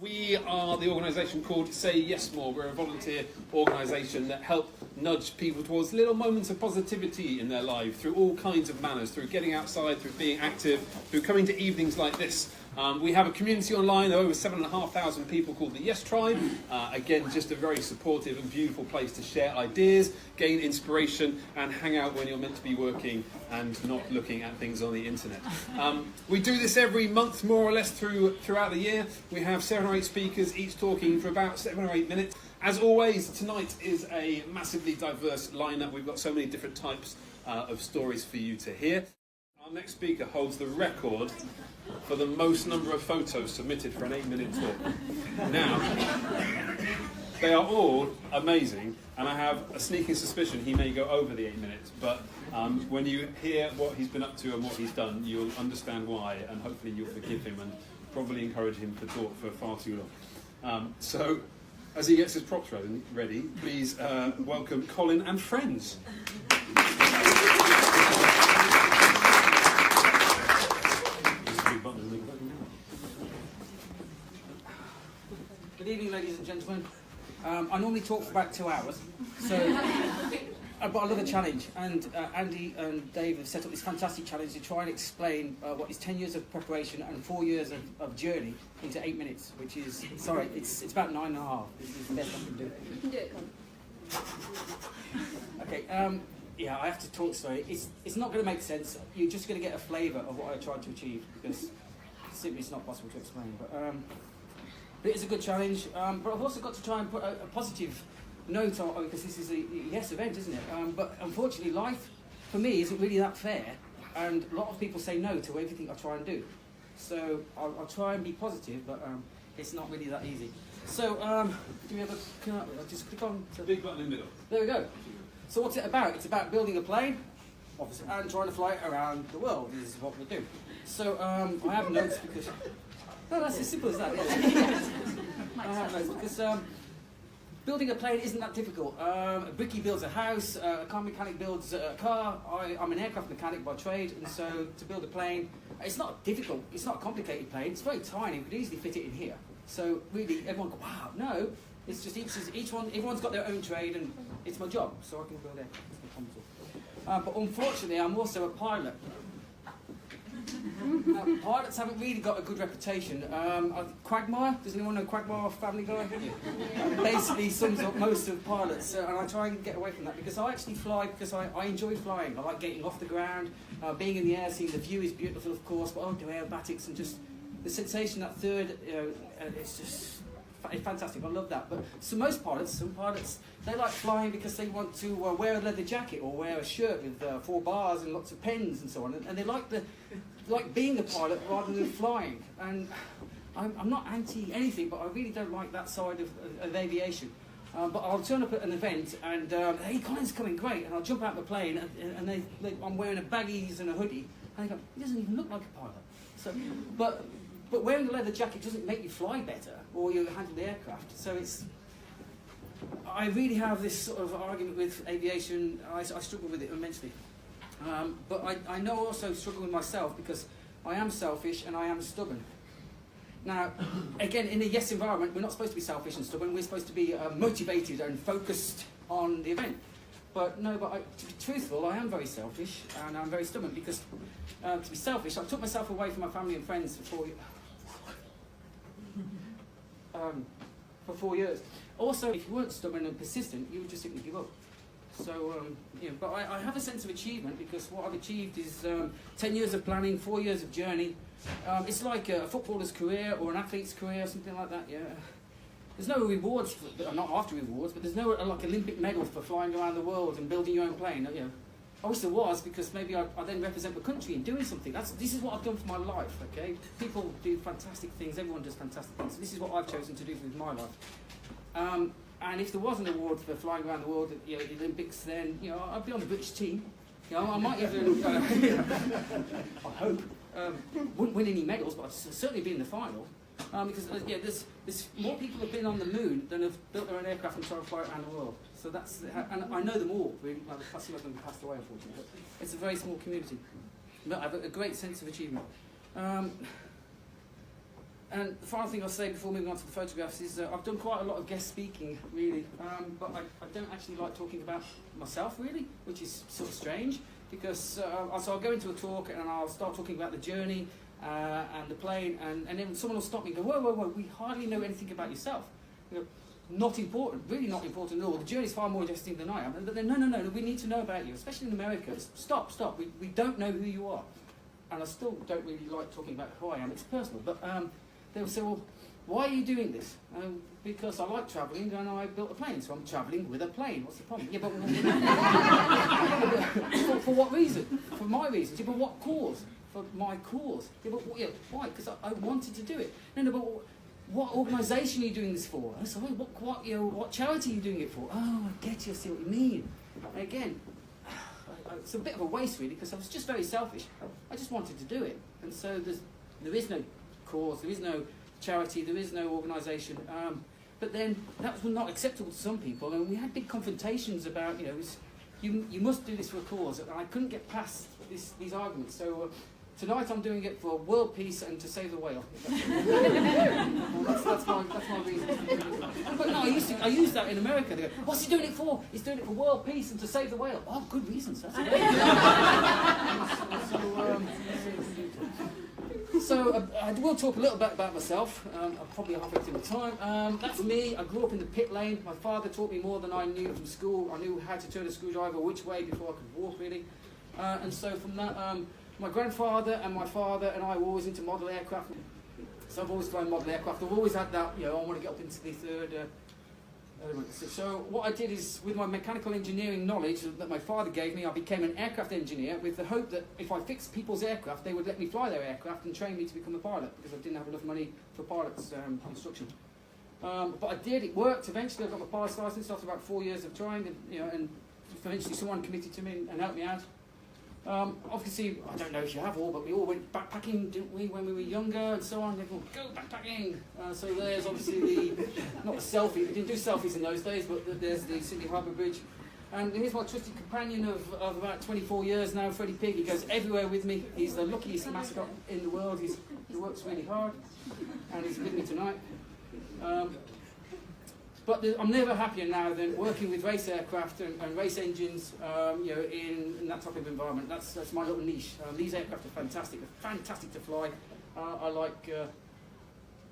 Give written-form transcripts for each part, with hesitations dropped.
We are the organisation called Say Yes More. We're a volunteer organisation that help nudge people towards little moments of positivity in their life through all kinds of manners, through getting outside, through being active, through coming to evenings like this. We have a community online of over 7,500 people called the Yes Tribe. Again, just a very supportive and beautiful place to share ideas, gain inspiration, and hang out when you're meant to be working and not looking at things on the internet. We do this every month, more or less, throughout the year. We have 7 or 8 speakers, each talking for about 7 or 8 minutes. As always, tonight is a massively diverse lineup. We've got so many different types of stories for you to hear. Our next speaker holds the record for the most number of photos submitted for an 8-minute talk. Now, they are all amazing, and I have a sneaking suspicion he may go over the 8 minutes, but when you hear what he's been up to and what he's done, you'll understand why, and hopefully you'll forgive him and probably encourage him to talk for far too long. So, as he gets his props ready, please welcome Colin and friends. Good evening, ladies and gentlemen. I normally talk for about 2 hours, so but I love a challenge, and Andy and Dave have set up this fantastic challenge to try and explain what is 10 years of preparation and 4 years of journey into 8 minutes, which is, sorry, it's about 9.5. This is the best I can do. You can do it, Colin. Okay, yeah, I have to talk slowly. It's not going to make sense. You're just going to get a flavour of what I tried to achieve, because simply it's not possible to explain. But it is a good challenge, but I've also got to try and put a positive note on, because this is a yes event, isn't it? But unfortunately, life for me isn't really that fair, and a lot of people say no to everything I try and do. So I'll try and be positive, but it's not really that easy. So do we have a? Can I just click on The big button in the middle. There we go. So what's it about? It's about building a plane, obviously, and trying to fly it around the world is what we do. So I have notes because. No, that's as simple as that. I have notes because building a plane isn't that difficult. A brickie builds a house, a car mechanic builds a car. I'm an aircraft mechanic by trade, and so to build a plane, it's not difficult. It's not a complicated plane. It's very tiny. We could easily fit it in here. So really, everyone goes, wow, no. It's just everyone's got their own trade, and it's my job, so I can build it. But unfortunately, I'm also a pilot. Now, pilots haven't really got a good reputation. Quagmire, does anyone know Quagmire, Family Guy? Basically sums up most of pilots, and I try and get away from that because I actually fly because I enjoy flying. I like getting off the ground, being in the air, seeing the view is beautiful, of course, but I do aerobatics and just the sensation, that third, it's just fantastic. I love that. But so some pilots, they like flying because they want to wear a leather jacket or wear a shirt with 4 bars and lots of pens and so on, and they like being a pilot rather than flying. And I'm not anti anything, but I really don't like that side of aviation. But I'll turn up at an event and hey, Colin's coming, great, and I'll jump out of the plane and I'm wearing a baggies and a hoodie, and they go, he doesn't even look like a pilot. So, but wearing a leather jacket doesn't make you fly better or you handle the aircraft. So I really have this sort of argument with aviation. I struggle with it immensely. But I know also struggle with myself because I am selfish and I am stubborn. Now, again, in a yes environment, we're not supposed to be selfish and stubborn. We're supposed to be motivated and focused on the event. But no, to be truthful, I am very selfish and I'm very stubborn because to be selfish, I took myself away from my family and friends for 4 years. Also, if you weren't stubborn and persistent, you would just simply give up. So, but I have a sense of achievement because what I've achieved is 10 years of planning, 4 years of journey. It's like a footballer's career or an athlete's career, something like that, yeah. There's no rewards, not after rewards, but there's no like Olympic medal for flying around the world and building your own plane. You know. I wish there was, because maybe I then represent the country in doing something. This is what I've done for my life, okay? People do fantastic things, everyone does fantastic things. So this is what I've chosen to do with my life. And if there was an award for flying around the world at the Olympics, then I'd be on the British team. I might even, I hope, wouldn't win any medals, but I'd certainly be in the final. Because there's more people have been on the moon than have built their own aircraft and tried to fly around the world. So and I know them all. Really, some of them passed away, unfortunately. But it's a very small community. But I have a great sense of achievement. And the final thing I'll say before moving on to the photographs is I've done quite a lot of guest speaking, really, but I don't actually like talking about myself, really, which is sort of strange, because so I'll go into a talk and I'll start talking about the journey and the plane, and then someone will stop me and go, whoa, whoa, whoa, we hardly know anything about yourself. You know, not important, really not important at all. The journey's far more interesting than I am. But then, no, we need to know about you, especially in America. Stop, we don't know who you are. And I still don't really like talking about who I am, it's personal. But they'll say, well, why are you doing this? Because I like travelling and I built a plane, so I'm travelling with a plane. What's the problem? Yeah, but for what reason? For my reasons. Yeah, but what cause? For my cause. Yeah, but why? Because I wanted to do it. No, but what organisation are you doing this for? Oh, sorry, what charity are you doing it for? Oh, I get you, I see what you mean. And again, it's a bit of a waste really, because I was just very selfish. I just wanted to do it. And so there is no cause, there is no charity, there is no organisation. But then that was not acceptable to some people, and we had big confrontations about, you must do this for a cause, and I couldn't get past these arguments. So tonight I'm doing it for world peace and to save the whale. That's my reason. But no, I used that in America. They go, what's he doing it for? He's doing it for world peace and to save the whale. Oh, good reasons. That's So I will talk a little bit about myself. I'm probably halfway through the time. That's me. I grew up in the pit lane. My father taught me more than I knew from school. I knew how to turn a screwdriver which way before I could walk, really. And so from that, my grandfather and my father and I were always into model aircraft. So I've always flown model aircraft. I've always had that, I want to get up into the third element. So what I did is, with my mechanical engineering knowledge that my father gave me, I became an aircraft engineer with the hope that if I fixed people's aircraft, they would let me fly their aircraft and train me to become a pilot, because I didn't have enough money for pilot's instruction. But I did, it worked. Eventually I got my pilot's license after about 4 years of trying, and eventually someone committed to me and helped me out. Obviously, I don't know if you have all, but we all went backpacking, didn't we, when we were younger and so on. Everyone, go backpacking! So there's obviously not the selfie, we didn't do selfies in those days, but there's the Sydney Harbour Bridge. And here's my trusted companion of about 24 years now, Freddie Pig. He goes everywhere with me. He's the luckiest mascot in the world. He works really hard, and he's with me tonight. But I'm never happier now than working with race aircraft and race engines, in that type of environment. That's my little niche. These aircraft are fantastic. They're fantastic to fly. I like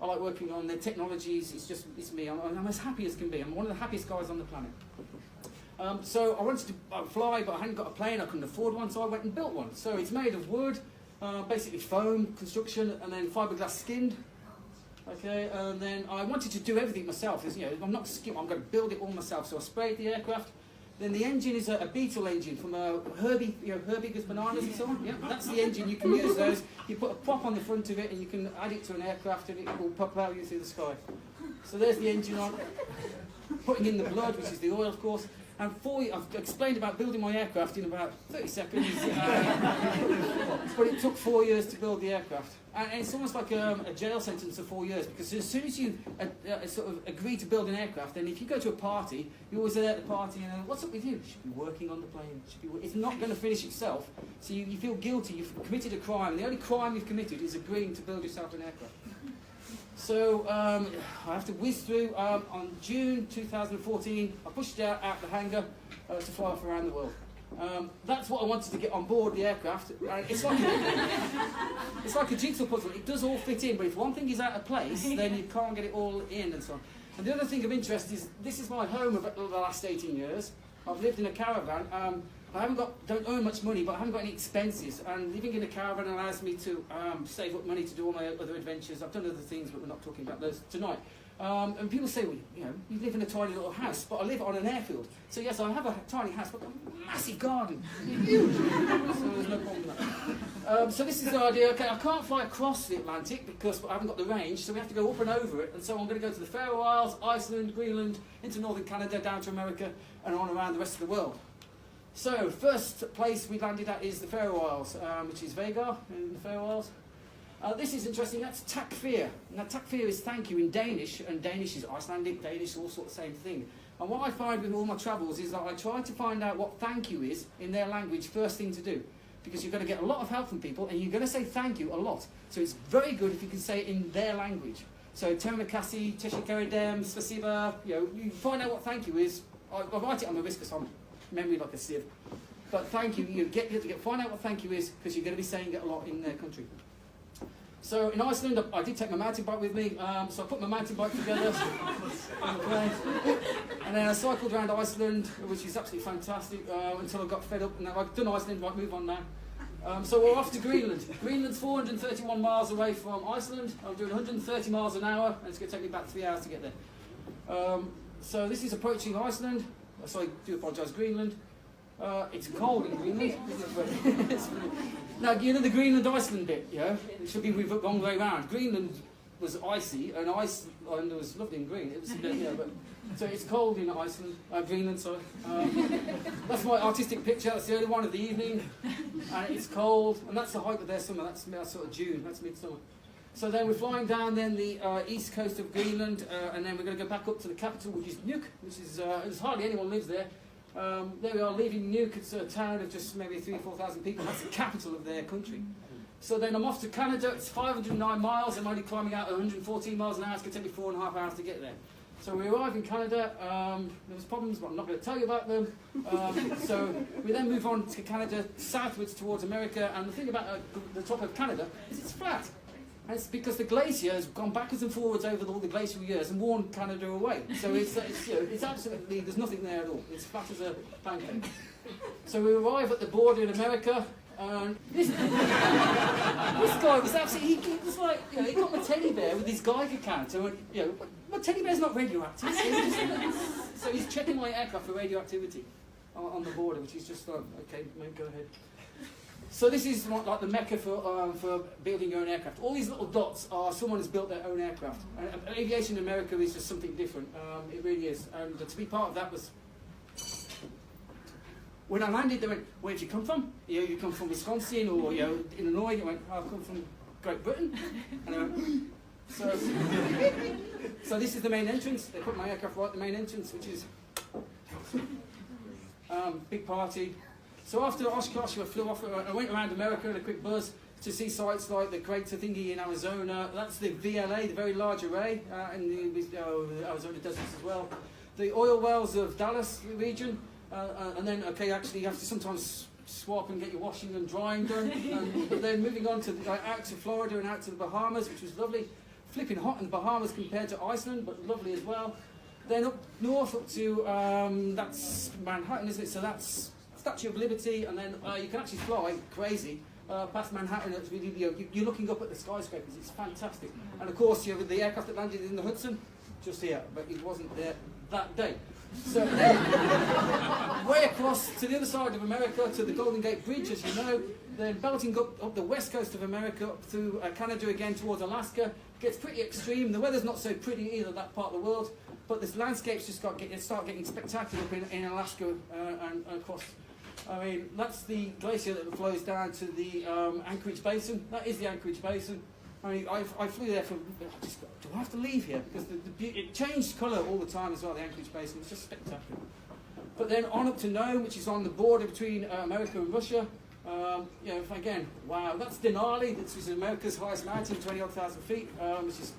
working on their technologies. It's me. I'm as happy as can be. I'm one of the happiest guys on the planet. So I wanted to fly, but I hadn't got a plane. I couldn't afford one, so I went and built one. So it's made of wood, basically foam construction, and then fiberglass skinned. Okay, and then I wanted to do everything myself. I'm not skilled. I'm going to build it all myself. So I sprayed the aircraft. Then the engine is a Beetle engine from Herbie, Herbie goes bananas and so on. Yeah, that's the engine. You can use those. You put a prop on the front of it, and you can add it to an aircraft, and it will pop out you through the sky. So there's the engine on. Putting in the blood, which is the oil, of course. And I've explained about building my aircraft in about 30 seconds. But it took 4 years to build the aircraft. And it's almost like a jail sentence of 4 years, because as soon as you sort of agree to build an aircraft, then if you go to a party, you're always there at the party, and what's up with you? You should be working on the plane. It's not going to finish itself. So you feel guilty. You've committed a crime. The only crime you've committed is agreeing to build yourself an aircraft. So I have to whiz through. On June 2014, I pushed it out the hangar to fly off around the world. That's what I wanted to get on board the aircraft. It's like a jigsaw puzzle. It does all fit in, but if one thing is out of place, then you can't get it all in and so on. And the other thing of interest is, this is my home of the last 18 years. I've lived in a caravan. Don't earn much money, but I haven't got any expenses. And living in a caravan allows me to save up money to do all my other adventures. I've done other things, but we're not talking about those tonight. And people say, well, you live in a tiny little house, but I live on an airfield. So yes, I have a tiny house, but a massive garden. Huge. So there's no problem with that. So this is the idea. Okay, I can't fly across the Atlantic because I haven't got the range, so we have to go up and over it. And so I'm going to go to the Faroe Isles, Iceland, Greenland, into northern Canada, down to America, and on around the rest of the world. So, first place we landed at is the Faroe Isles, which is Vega in the Faroe Isles. This is interesting, that's takfir. Now, takfir is thank you in Danish, and Danish is Icelandic, Danish, all sort of the same thing. And what I find with all my travels is that I try to find out what thank you is in their language first thing to do. because you're going to get a lot of help from people, and you're going to say thank you a lot. So it's very good if you can say it in their language. So terima kasih, teshikaridem, spasiba, you find out what thank you is. I write it on my wrist because I'm memory like a sieve. But thank you, you have to find out what thank you is, because you're going to be saying it a lot in their country. So in Iceland, I did take my mountain bike with me, so I put my mountain bike together, and then I cycled around Iceland, which is absolutely fantastic, until I got fed up, and now I've done Iceland, right, move on now. So we're off to Greenland. Greenland's 431 miles away from Iceland. I'm doing 130 miles an hour, and it's going to take me about 3 hours to get there. So this is approaching Iceland, so I do apologise, Greenland. It's cold in Greenland. Now, you know the Greenland-Iceland bit, yeah? It should be the wrong way around. Greenland was icy, and Iceland was lovely and green. It was, but, so it's cold in Iceland, Greenland, sorry. That's my artistic picture. That's the only one of the evening, and it's cold, and that's the height of their summer. That's sort of June. That's midsummer. So then we're flying down then the east coast of Greenland, and then we're going to go back up to the capital, which is Nuuk, which is there's hardly anyone lives there. There we are, leaving Nuuk. It's a town of just maybe 3,000 or 4,000 people. That's the capital of their country. So then I'm off to Canada. It's 509 miles. I'm only climbing out at 114 miles an hour. It's going to take me 4.5 hours to get there. So we arrive in Canada. There was problems, but I'm not going to tell you about them. So we then move on to Canada, southwards towards America. And the thing about the top of Canada is it's flat. And it's because the glacier has gone backwards and forwards over all the glacial years and worn Canada away. So it's absolutely, there's nothing there at all. It's flat as a pancake. So we arrive at the border in America, and this guy was absolutely, he was like, he got my teddy bear with his Geiger counter, and, my teddy bear's not radioactive. So he's checking my aircraft for radioactivity on the border, which is just like, okay, mate, go ahead. So this is like the mecca for building your own aircraft. All these little dots are someone has built their own aircraft. Aviation in America is just something different. It really is. And to be part of that was... When I landed, they went, where did you come from? You come from Wisconsin or Illinois? You went, I come from Great Britain. And I went, so this is the main entrance. They put my aircraft right at the main entrance, which is big party. So after Oshkosh, I flew off. I went around America in a quick buzz to see sites like the Crater Thingy in Arizona. That's the VLA, the Very Large Array, in the Arizona deserts as well. The oil wells of Dallas region, and then actually you have to sometimes swap and get your washing and drying done. But then moving on to out to Florida and out to the Bahamas, which was lovely. Flipping hot in the Bahamas compared to Iceland, but lovely as well. Then up north up to that's Manhattan, isn't it? So that's Statue of Liberty, and then you can actually fly crazy past Manhattan. It's really, you're looking up at the skyscrapers. It's fantastic. And of course, you have the aircraft that landed in the Hudson, just here, but it wasn't there that day. So way across to the other side of America, to the Golden Gate Bridge, as you know, then belting up the west coast of America, up through Canada again towards Alaska. Gets pretty extreme. The weather's not so pretty either, that part of the world, but this landscape's just start getting spectacular in Alaska and across. I mean, that's the glacier that flows down to the Anchorage Basin. That is the Anchorage Basin. I mean, I flew there do I have to leave here? Because it changed colour all the time as well, the Anchorage Basin. It's just spectacular. But then on up to Nome, which is on the border between America and Russia. Again, wow, that's Denali, which is America's highest mountain, 20,000 feet, which is,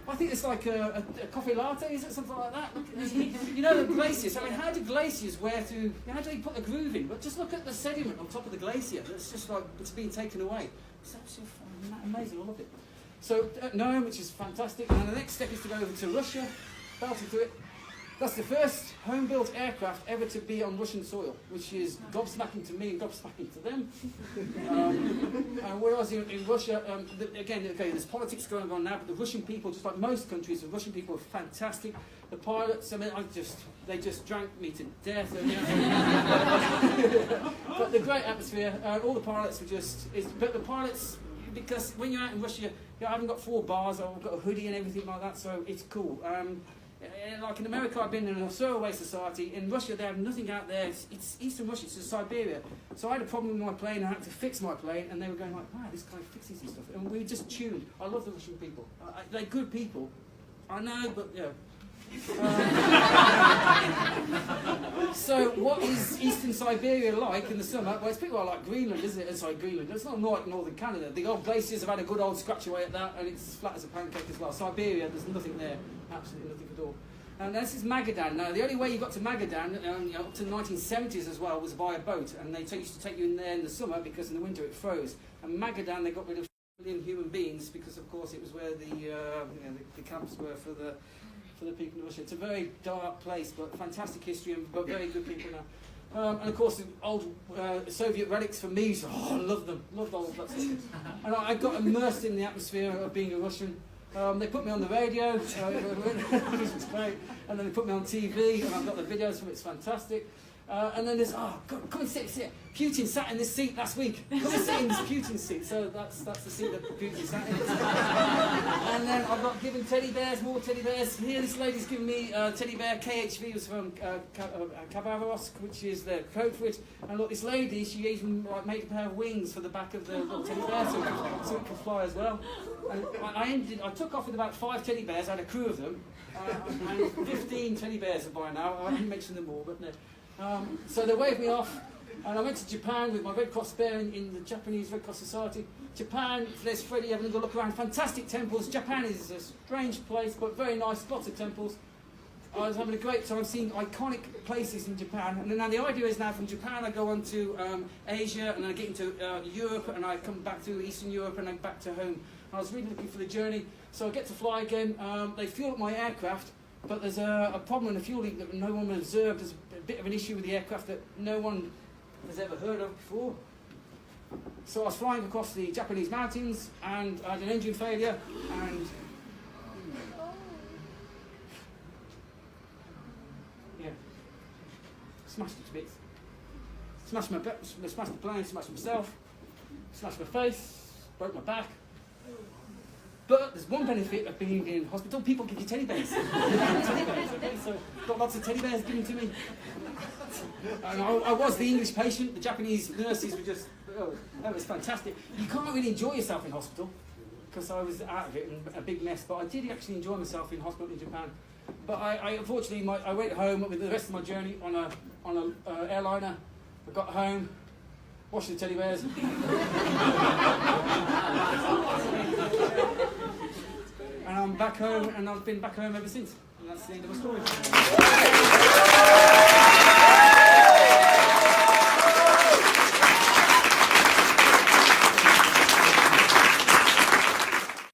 I think it's like a coffee latte, is it? Something like that. Look at the glaciers. I mean, how do glaciers wear through, how do they put a groove in? But just look at the sediment on top of the glacier. It's just like, it's being taken away. It's absolutely amazing, I love it. So, Nome, which is fantastic. And the next step is to go over to Russia, belted through it. That's the first home-built aircraft ever to be on Russian soil, which is gobsmacking to me and gobsmacking to them. And whereas in Russia, there's politics going on now, but the Russian people, just like most countries, the Russian people are fantastic. The pilots, I mean, they just drank me to death. But the great atmosphere, all the pilots were but the pilots, because when you're out in Russia, I haven't got 4 bars, I've got a hoodie and everything like that, so it's cool. Like in America, I've been in a throwaway society. In Russia, they have nothing out there. It's Eastern Russia, it's Siberia. So I had a problem with my plane, I had to fix my plane, and they were going like, wow, this guy fixes his stuff. And we just tuned. I love the Russian people. They're good people. I know, but So what is Eastern Siberia like in the summer? Well, it's pretty well like Greenland, isn't it? Sorry, Greenland. It's not like northern Canada. The old glaciers have had a good old scratch away at that, and it's as flat as a pancake as well. Siberia, there's nothing there. Absolutely nothing at all. And this is Magadan. Now, the only way you got to Magadan, up to the 1970s as well, was by a boat. And they used to take you in there in the summer because in the winter it froze. And Magadan, they got rid of human beings because, of course, it was where the camps were for the people in Russia. It's a very dark place, but fantastic history, but very good people now. And of course, the old Soviet relics for me, so, I love them, loved all of that stuff. And I got immersed in the atmosphere of being a Russian. They put me on the radio, which was great, and then they put me on TV, and I've got the videos from it, it's fantastic. And then there's, oh, God, come and sit. Putin sat in this seat last week. Come and sit in this Putin seat. So that's the seat that Putin sat in. And then I've got given teddy bears, more teddy bears. Here, this lady's given me a teddy bear. KH2 was from Khabarovsk, which is the code for it. And look, this lady, she even made a pair of wings for the back of the little teddy bear so it could fly as well. And I took off with about 5 teddy bears. I had a crew of them. And 15 teddy bears by now. I haven't mentioned them all, but no. So they waved me off, and I went to Japan with my Red Cross bear in the Japanese Red Cross Society. Japan, there's Freddie having a good look around, fantastic temples. Japan is a strange place, but very nice, lots of temples. I was having a great time seeing iconic places in Japan. And then now the idea is now from Japan I go on to Asia, and then I get into Europe, and I come back to Eastern Europe, and then back to home. I was really looking for the journey, so I get to fly again. They fuel up my aircraft, but there's a problem in the fuel leak that no one observed. There's a bit of an issue with the aircraft that no one has ever heard of before. So I was flying across the Japanese mountains, and I had an engine failure, and yeah, smashed it to bits. Smashed the plane, smashed myself, smashed my face, broke my back. But there's one benefit of being in hospital: people give you teddy bears. Teddy bears, okay? So got lots of teddy bears given to me. And I was the English patient. The Japanese nurses were just, oh, that was fantastic. You can't really enjoy yourself in hospital because I was out of it and a big mess. But I did actually enjoy myself in hospital in Japan. But I unfortunately, I went home with the rest of my journey on a airliner. I got home, washed the teddy bears. And I'm back home, and I've been back home ever since. And that's the end of my story.